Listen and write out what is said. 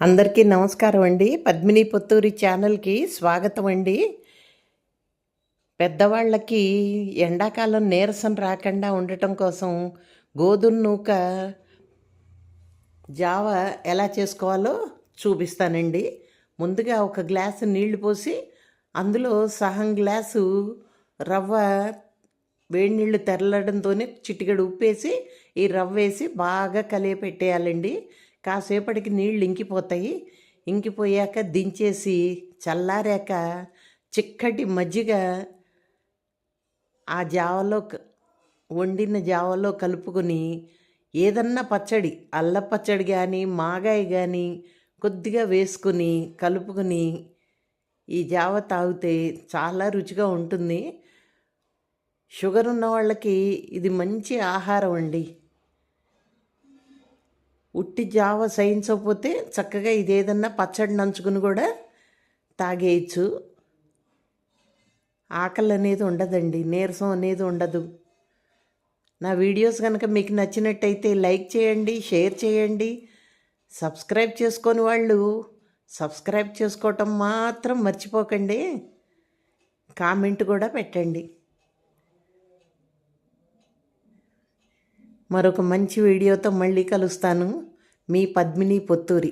అందరికీ నమస్కారం అండి. పద్మిని పొత్తూరి ఛానల్‌కి స్వాగతం అండి. పెద్దవాళ్ళకి ఎండాకాలం నీరసం రాకుండా ఉండటం కోసం గోధుమ నూక జావ ఎలా చేసుకోవాలో చూపిస్తానండి. ముందుగా ఒక గ్లాసు నీళ్లు పోసి అందులో సగం గ్లాసు రవ్వ వేడి నీళ్ళు తెరలడంతోనే చిటికెడు ఉప్పేసి ఈ రవ్వ వేసి బాగా కలియపెట్టేయాలండి. కాసేపటికి నీళ్ళు ఇంకిపోతాయి. ఇంకిపోయాక దించేసి చల్లారాక చిక్కటి మజ్జిగ ఆ జావలో వండిన జావలో కలుపుకొని ఏదన్నా పచ్చడి అల్ల పచ్చడి కానీ మాగాయ కానీ కొద్దిగా వేసుకుని కలుపుకొని ఈ జావ తాగితే చాలా రుచిగా ఉంటుంది. షుగర్ ఉన్న వాళ్ళకి ఇది మంచి ఆహారం అండి. ఉట్టి జావ సహించకపోతే చక్కగా ఇదేదన్నా పచ్చడి నంచుకుని కూడా తాగేయచ్చు. ఆకలి అనేది ఉండదండి, నీరసం అనేది ఉండదు. నా వీడియోస్ కనుక మీకు నచ్చినట్టయితే లైక్ చేయండి, షేర్ చేయండి. సబ్స్క్రైబ్ చేసుకొని వాళ్ళు సబ్స్క్రైబ్ చేసుకోవటం మాత్రం మర్చిపోకండి. కామెంట్ కూడా పెట్టండి. మరొక మంచి వీడియోతో మళ్ళీ కలుస్తాను. మీ పద్మిని పొత్తూరి.